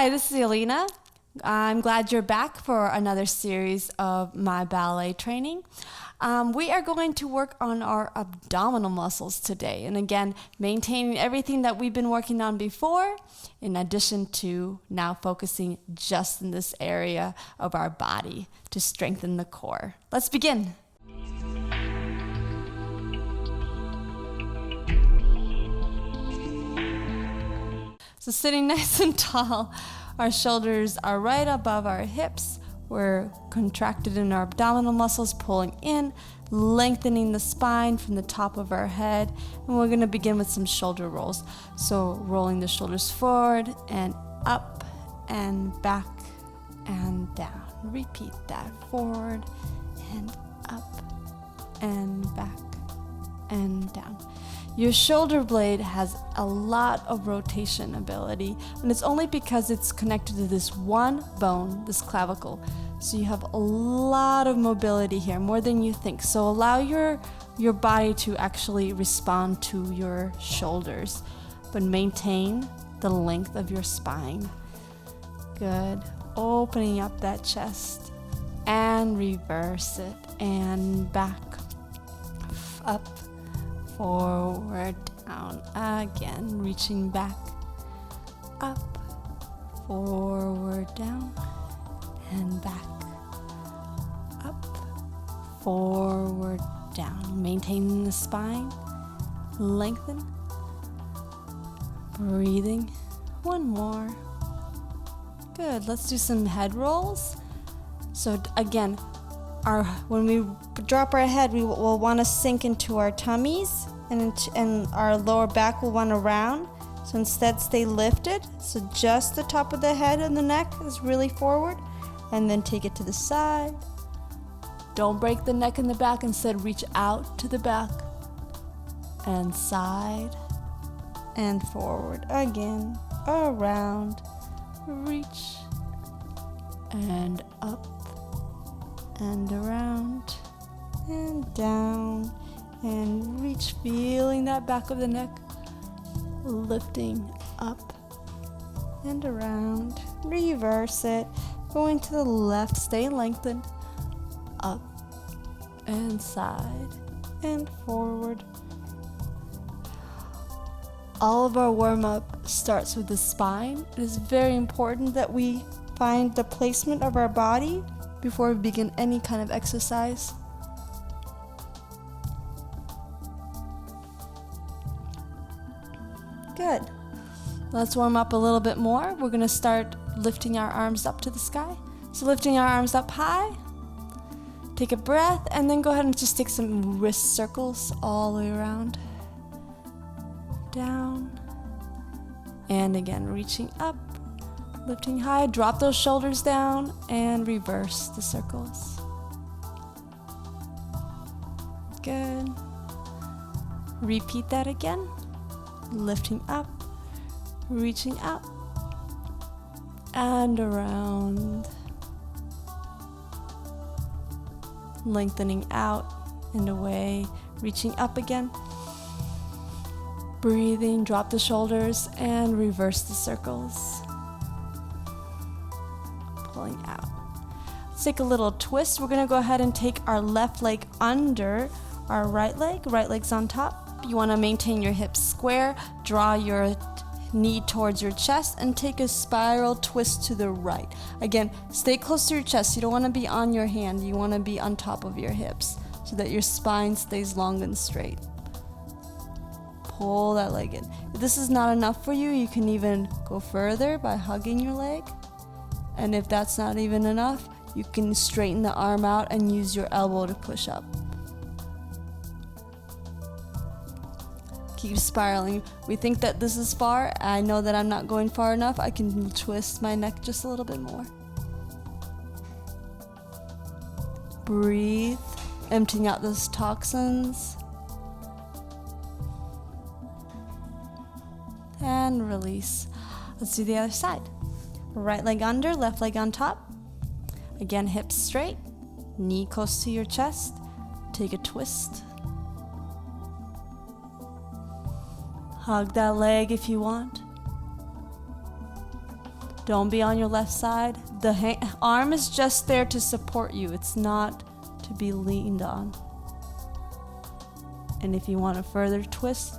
Hi, this is Yelena. I'm glad you're back for another series of my ballet training. We are going to work on our abdominal muscles today, and again, maintaining everything that we've been working on before, in addition to now focusing just in this area of our body to strengthen the core. Let's begin. So sitting nice and tall, our shoulders are right above our hips. We're contracted in our abdominal muscles, pulling in, lengthening the spine from the top of our head. And we're going to begin with some shoulder rolls. So rolling the shoulders forward and up and back and down. Repeat that. Forward and up and back and down. Your shoulder blade has a lot of rotation ability, and it's only because it's connected to this one bone, this clavicle. So you have a lot of mobility here, more than you think. So allow your body to actually respond to your shoulders, but maintain the length of your spine. Good. Opening up that chest and reverse it and back, up, forward, down, again, reaching back, up, forward, down, and back, up, forward, down, maintaining the spine, lengthen, breathing, one more, good. Let's do some head rolls. So again, when we drop our head, we will want to sink into our tummies, and our lower back will want to round. So instead, stay lifted. So just the top of the head and the neck is really forward, and then take it to the side. Don't break the neck and the back. Instead, reach out to the back and side and forward. Again, around, reach, and up, and around, and down, and reach, feeling that back of the neck, lifting up and around, reverse it, going to the left, stay lengthened, up and side and forward. All of our warm-up starts with the spine. It is very important that we find the placement of our body before we begin any kind of exercise. Good. Let's warm up a little bit more. We're going to start lifting our arms up to the sky. So lifting our arms up high. Take a breath and then go ahead and just take some wrist circles all the way around. Down. And again, reaching up. Lifting high, drop those shoulders down and reverse the circles. Good. Repeat that again. Lifting up, reaching up, and around. Lengthening out and away, reaching up again. Breathing, drop the shoulders and reverse the circles. Pulling out. Let's take a little twist. We're going to go ahead and take our left leg under our right leg's on top. You want to maintain your hips square, draw your knee towards your chest, and take a spiral twist to the right. Again, stay close to your chest. You don't want to be on your hand. You want to be on top of your hips so that your spine stays long and straight. Pull that leg in. If this is not enough for you, you can even go further by hugging your leg. And if that's not even enough, you can straighten the arm out and use your elbow to push up. Keep spiraling. We think that this is far. I know that I'm not going far enough. I can twist my neck just a little bit more. Breathe, emptying out those toxins. And release. Let's do the other side. Right leg under, left leg on top. Again, hips straight, knee close to your chest. Take a twist. Hug that leg if you want. Don't be on your left side. The arm is just there to support you. It's not to be leaned on. And if you want a further twist,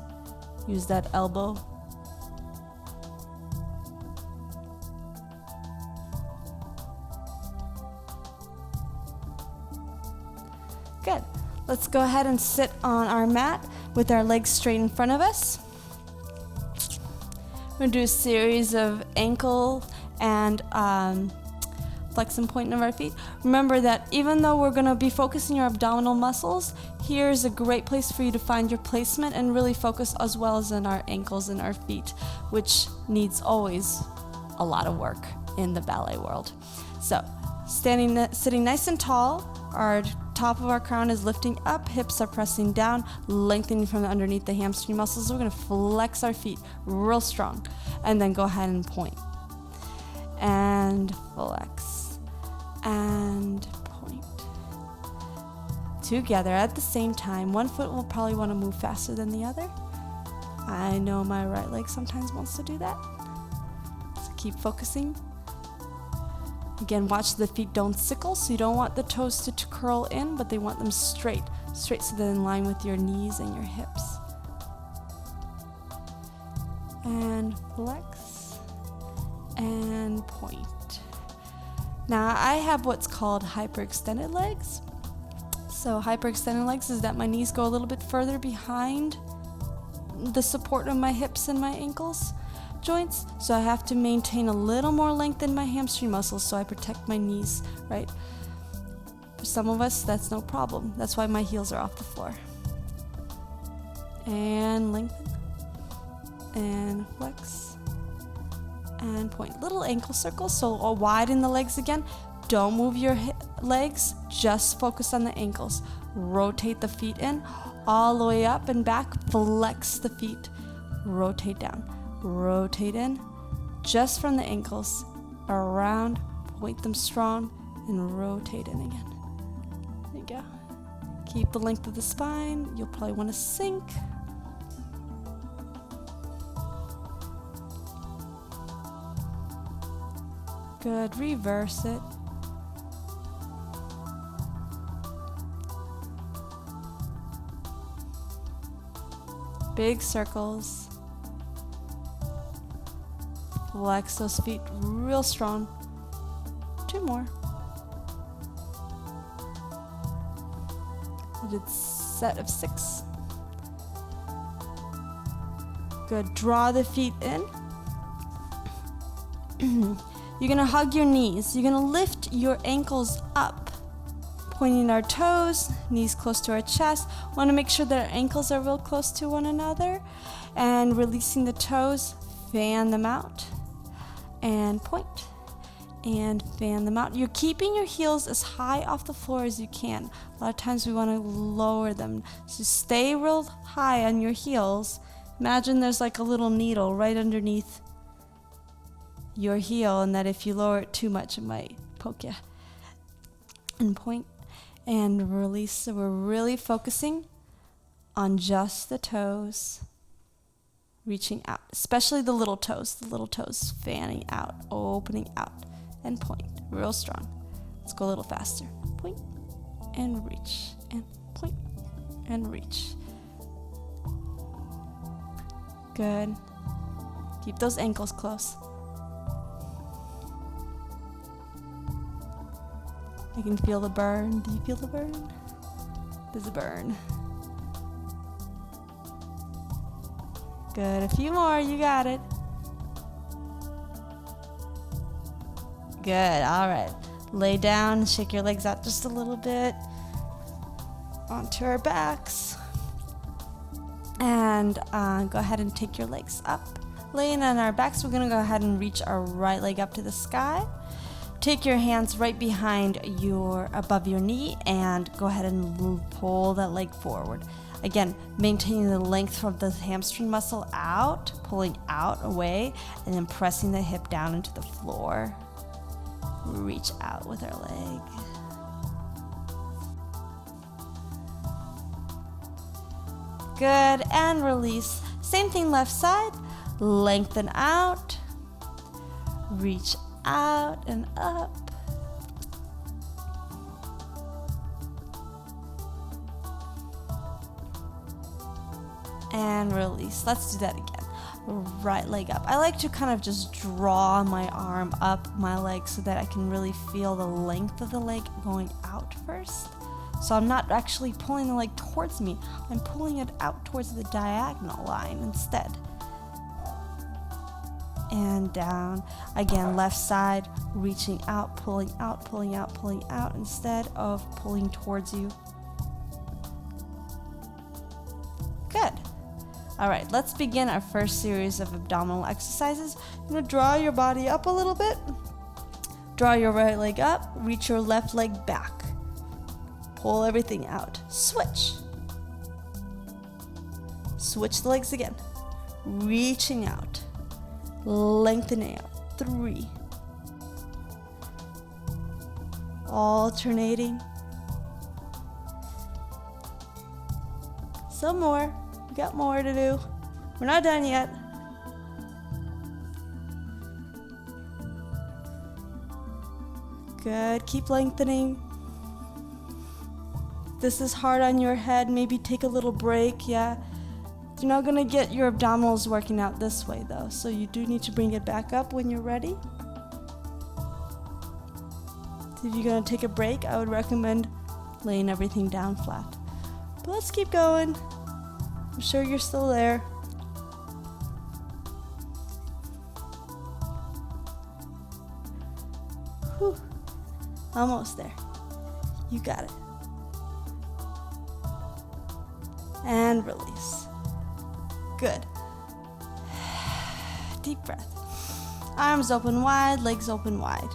use that elbow. Good. Let's go ahead and sit on our mat with our legs straight in front of us. We're going to do a series of ankle and flex and point of our feet. Remember that even though we're going to be focusing your abdominal muscles, here's a great place for you to find your placement and really focus as well as in our ankles and our feet, which needs always a lot of work in the ballet world. So, sitting nice and tall, our top of our crown is lifting up, hips are pressing down, lengthening from underneath the hamstring muscles. We're going to flex our feet real strong and then go ahead and point. And flex and point. Together at the same time. One foot will probably want to move faster than the other. I know my right leg sometimes wants to do that. So keep focusing. Again, watch the feet don't sickle, so you don't want the toes to curl in, but they want them straight so they're in line with your knees and your hips. And flex and point. Now I have what's called hyperextended legs. So hyperextended legs is that my knees go a little bit further behind the support of my hips and my ankles joints, so I have to maintain a little more length in my hamstring muscles so I protect my knees, right? For some of us, that's no problem. That's why my heels are off the floor. And lengthen. And flex. And point. Little ankle circles, so widen the legs again. Don't move your legs, just focus on the ankles. Rotate the feet in, all the way up and back. Flex the feet. Rotate down. Rotate in, just from the ankles, around, point them strong, and rotate in again. There you go. Keep the length of the spine. You'll probably want to sink. Good, reverse it. Big circles. Flex those feet real strong. 2 more. I did set of 6. Good. Draw the feet in. You're going to hug your knees. You're going to lift your ankles up, pointing our toes, knees close to our chest. Want to make sure that our ankles are real close to one another. And releasing the toes, fan them out. And point. And fan them out. You're keeping your heels as high off the floor as you can. A lot of times we want to lower them. So stay real high on your heels. Imagine there's like a little needle right underneath your heel, and that if you lower it too much, it might poke you. And point and release. So we're really focusing on just the toes, reaching out, especially the little toes fanning out, opening out, and point real strong. Let's go a little faster. Point and reach, and point and reach. Good. Keep those ankles close. I can feel the burn. Do you feel the burn? There's a burn. Good. A few more. You got it. Good. All right. Lay down. Shake your legs out just a little bit. Onto our backs. And go ahead and take your legs up. Laying on our backs, we're going to go ahead and reach our right leg up to the sky. Take your hands right behind above your knee and go ahead and pull that leg forward. Again, maintaining the length from the hamstring muscle out, pulling out away, and then pressing the hip down into the floor. Reach out with our leg. Good, and release. Same thing left side. Lengthen out. Reach out and up. And release. Let's do that again. Right leg up. I like to kind of just draw my arm up my leg so that I can really feel the length of the leg going out first. So I'm not actually pulling the leg towards me. I'm pulling it out towards the diagonal line instead. And down. Again, left side, reaching out, pulling out, pulling out, pulling out instead of pulling towards you. Good. All right, let's begin our first series of abdominal exercises. You're gonna draw your body up a little bit. Draw your right leg up, reach your left leg back. Pull everything out. Switch. Switch the legs again. Reaching out. Lengthening out. 3. Alternating. Some more. We got more to do. We're not done yet. Good. Keep lengthening. This is hard on your head. Maybe take a little break. Yeah. You're not going to get your abdominals working out this way though. So you do need to bring it back up when you're ready. If you're going to take a break, I would recommend laying everything down flat. But let's keep going. I'm sure you're still there. Whew. Almost there. You got it. And release. Good. Deep breath. Arms open wide, legs open wide.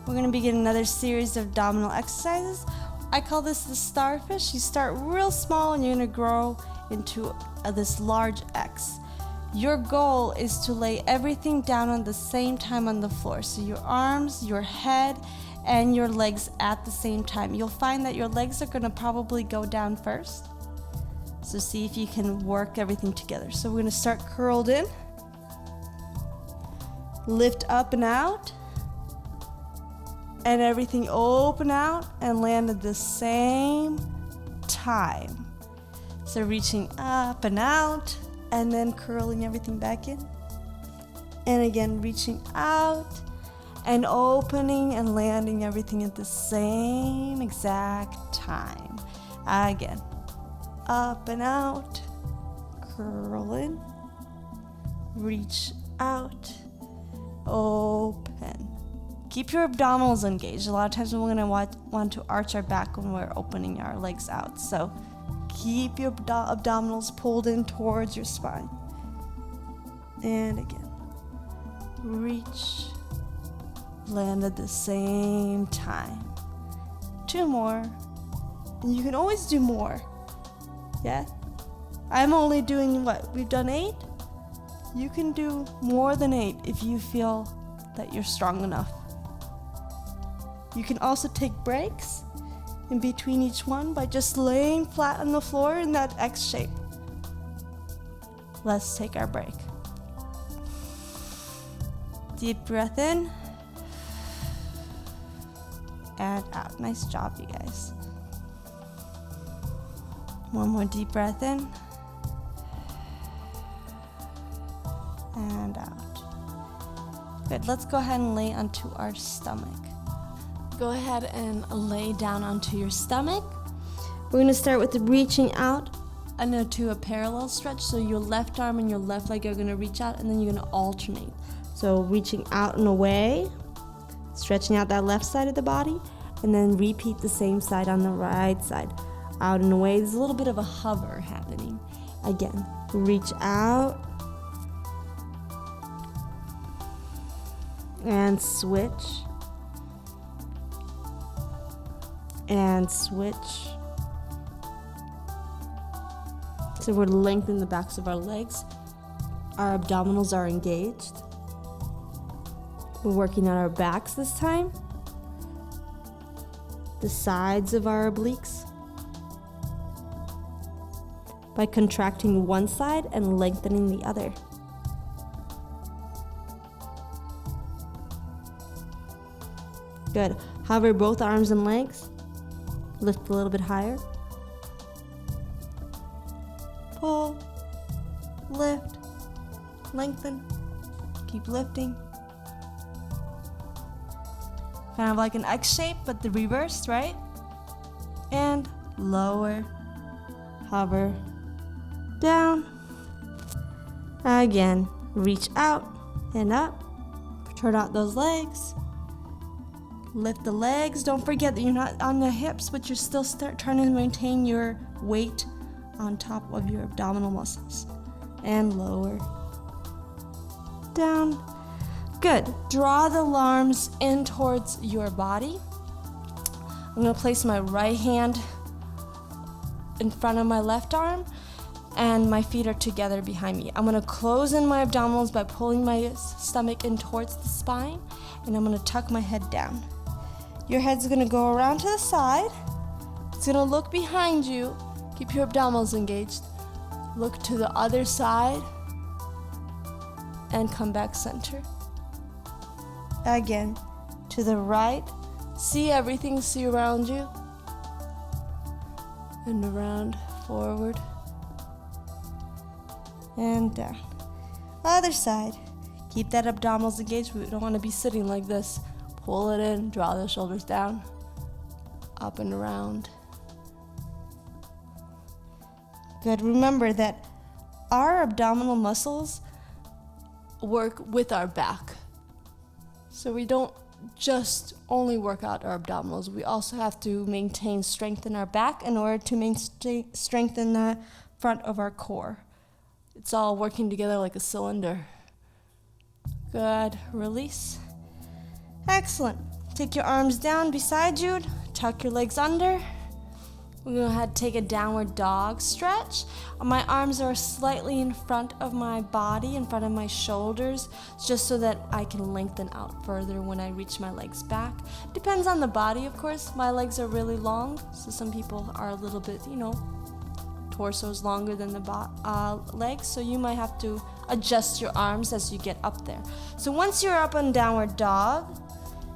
We're going to begin another series of abdominal exercises. I call this the Starfish. You start real small and you're going to grow into this large X. Your goal is to lay everything down at the same time on the floor. So your arms, your head, and your legs at the same time. You'll find that your legs are going to probably go down first. So see if you can work everything together. So we're going to start curled in. Lift up and out. And everything open out and land at the same time. So reaching up and out and then curling everything back in. And again, reaching out and opening and landing everything at the same exact time. Again, up and out, curl in, reach out, open. Keep your abdominals engaged. A lot of times we're going to want to arch our back when we're opening our legs out. So keep your abdominals pulled in towards your spine. And again, reach, land at the same time. 2 more. And you can always do more. Yeah? I'm only doing what? We've done 8? You can do more than 8 if you feel that you're strong enough. You can also take breaks in between each one by just laying flat on the floor in that X shape. Let's take our break. Deep breath in and out. Nice job, you guys. One more deep breath in and out. Good. Let's go ahead and lay onto our stomach. Go ahead and lay down onto your stomach. We're going to start with reaching out and to a parallel stretch. So your left arm and your left leg are going to reach out and then you're going to alternate. So reaching out and away, stretching out that left side of the body, and then repeat the same side on the right side. Out and away. There's a little bit of a hover happening. Again, reach out and switch. And switch. So we're lengthening the backs of our legs. Our abdominals are engaged. We're working on our backs this time. The sides of our obliques. By contracting one side and lengthening the other. Good. Hover both arms and legs. Lift a little bit higher. Pull, lift, lengthen, keep lifting. Kind of like an X shape, but the reverse, right? And lower, hover, down. Again, reach out and up. Turn out those legs. Lift the legs. Don't forget that you're not on the hips, but you're still trying to maintain your weight on top of your abdominal muscles. And lower, down. Good. Draw the arms in towards your body. I'm going to place my right hand in front of my left arm, and my feet are together behind me. I'm going to close in my abdominals by pulling my stomach in towards the spine, and I'm going to tuck my head down. Your head's going to go around to the side. It's going to look behind you. Keep your abdominals engaged. Look to the other side, and come back center. Again, to the right. See everything, see around you. And around, forward. And down. Other side. Keep that abdominals engaged. We don't want to be sitting like this. Pull it in, draw the shoulders down. Up and around. Good. Remember that our abdominal muscles work with our back. So we don't just only work out our abdominals. We also have to maintain strength in our back in order to strengthen the front of our core. It's all working together like a cylinder. Good. Release. Excellent. Take your arms down beside you. Tuck your legs under. We're going to go ahead and take a downward dog stretch. My arms are slightly in front of my body, in front of my shoulders, just so that I can lengthen out further when I reach my legs back. Depends on the body, of course. My legs are really long, so some people are a little bit, torso's longer than the legs, so you might have to adjust your arms as you get up there. So once you're up on downward dog,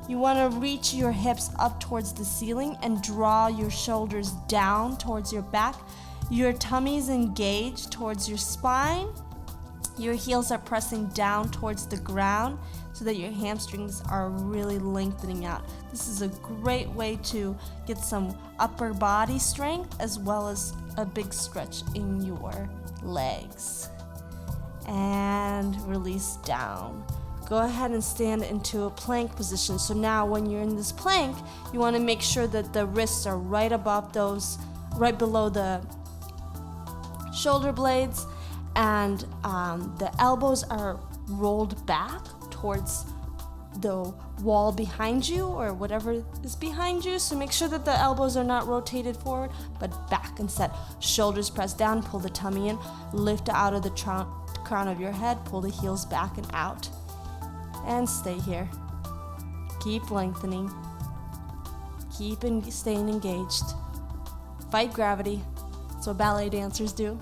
you want to reach your hips up towards the ceiling and draw your shoulders down towards your back. Your tummy's engaged towards your spine. Your heels are pressing down towards the ground so that your hamstrings are really lengthening out. This is a great way to get some upper body strength as well as a big stretch in your legs. And release down. Go ahead and stand into a plank position. So now when you're in this plank, you want to make sure that the wrists are right below the shoulder blades, and the elbows are rolled back towards the wall behind you or whatever is behind you. So make sure that the elbows are not rotated forward, but back instead. Shoulders pressed down, pull the tummy in, lift out of the crown of your head, pull the heels back and out. And stay here. Keep lengthening. Keep staying engaged. Fight gravity. That's what ballet dancers do.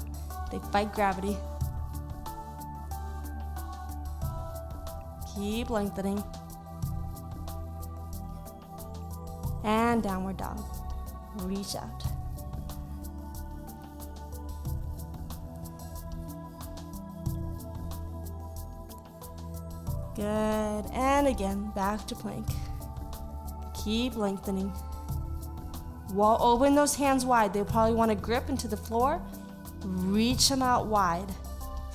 They fight gravity. Keep lengthening. And downward dog. Reach out. Good. And again, back to plank. Keep lengthening. Open those hands wide. They probably want to grip into the floor. Reach them out wide.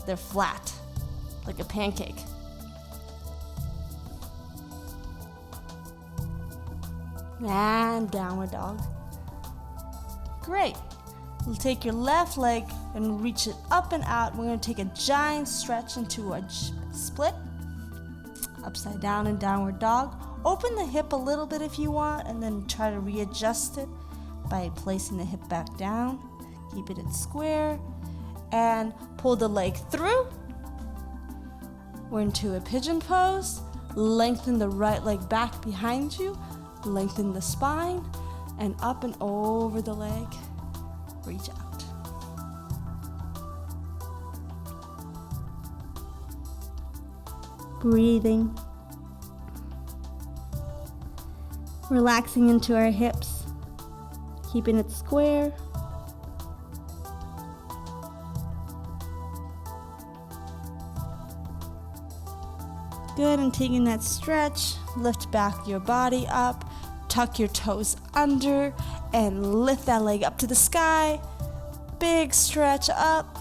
They're flat, like a pancake. And downward dog. Great. We'll take your left leg and reach it up and out. We're going to take a giant stretch into a split. Upside down and downward dog. Open the hip a little bit if you want, and then try to readjust it by placing the hip back down. Keep it in square and pull the leg through. We're into a pigeon pose. Lengthen the right leg back behind you. Lengthen the spine and up and over the leg. Reach out. Breathing. Relaxing into our hips, keeping it square. Good, and taking that stretch, lift back your body up, tuck your toes under, and lift that leg up to the sky. Big stretch up,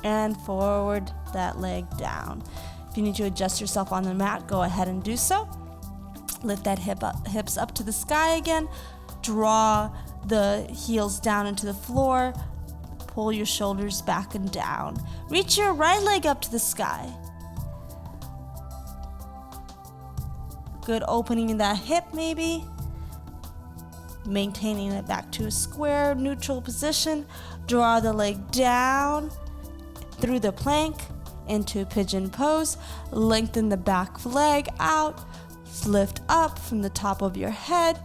and forward that leg down. If you need to adjust yourself on the mat, go ahead and do so. Lift that hips up to the sky again. Draw the heels down into the floor. Pull your shoulders back and down. Reach your right leg up to the sky. Good, opening in that hip maybe. Maintaining it back to a square, neutral position. Draw the leg down through the plank into pigeon pose. Lengthen the back leg out. Lift up from the top of your head.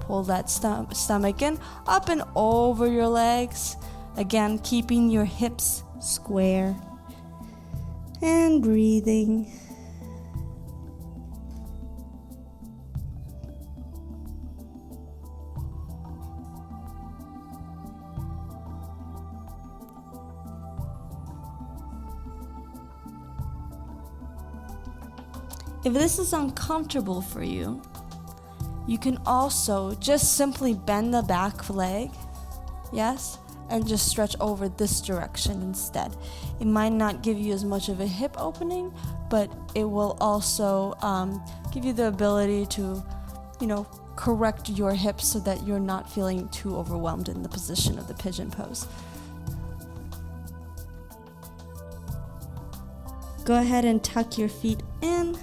Pull that stomach in, up and over your legs. Again, keeping your hips square. And breathing. If this is uncomfortable for you, you can also just simply bend the back leg, yes, and just stretch over this direction instead. It might not give you as much of a hip opening, but it will also give you the ability to, correct your hips so that you're not feeling too overwhelmed in the position of the pigeon pose. Go ahead and tuck your feet in.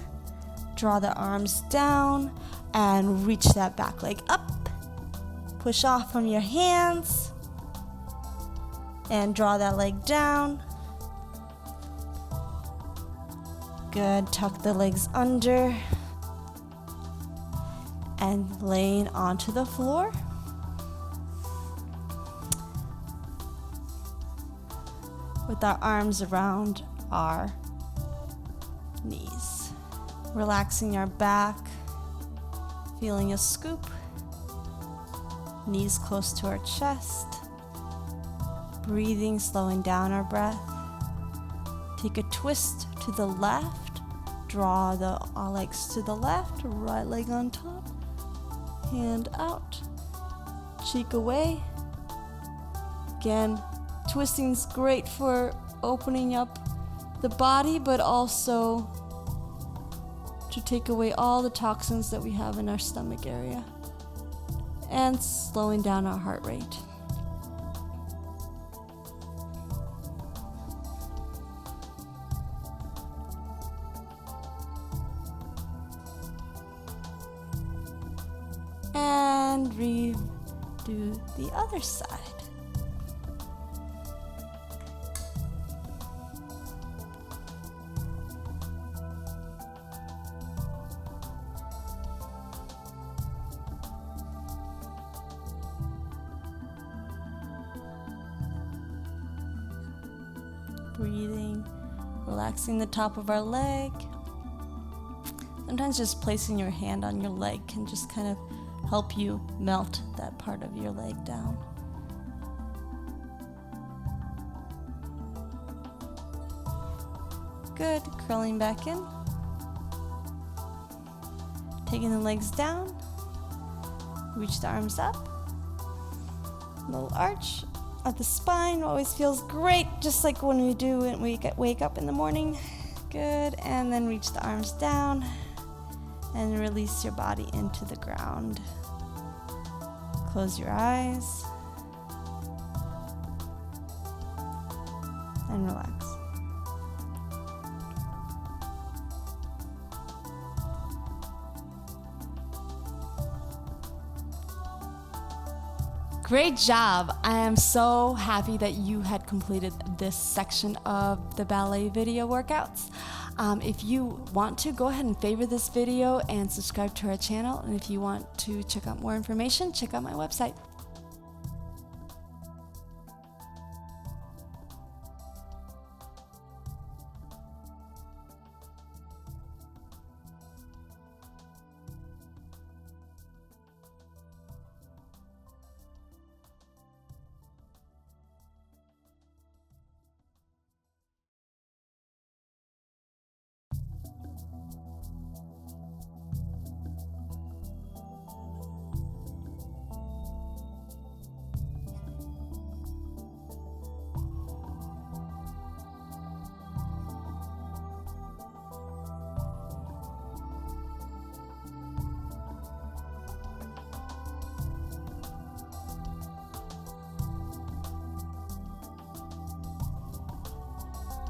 Draw the arms down and reach that back leg up. Push off from your hands and draw that leg down. Good, tuck the legs under and laying onto the floor. With our arms around our knees. Relaxing our back, feeling a scoop, knees close to our chest, breathing, slowing down our breath. Take a twist to the left, draw the legs to the left, right leg on top, hand out, cheek away. Again, twisting is great for opening up the body, but also to take away all the toxins that we have in our stomach area and slowing down our heart rate. And redo the other side. Breathing, relaxing the top of our leg. Sometimes just placing your hand on your leg can just kind of help you melt that part of your leg down. Good, curling back in. Taking the legs down, reach the arms up. Little arch of the spine always feels great, just like when we wake up in the morning. Good, and then reach the arms down and release your body into the ground. Close your eyes and relax. Great job! I am so happy that you had completed this section of the ballet video workouts. If you want to, go ahead and favorite this video and subscribe to our channel. And if you want to check out more information, check out my website.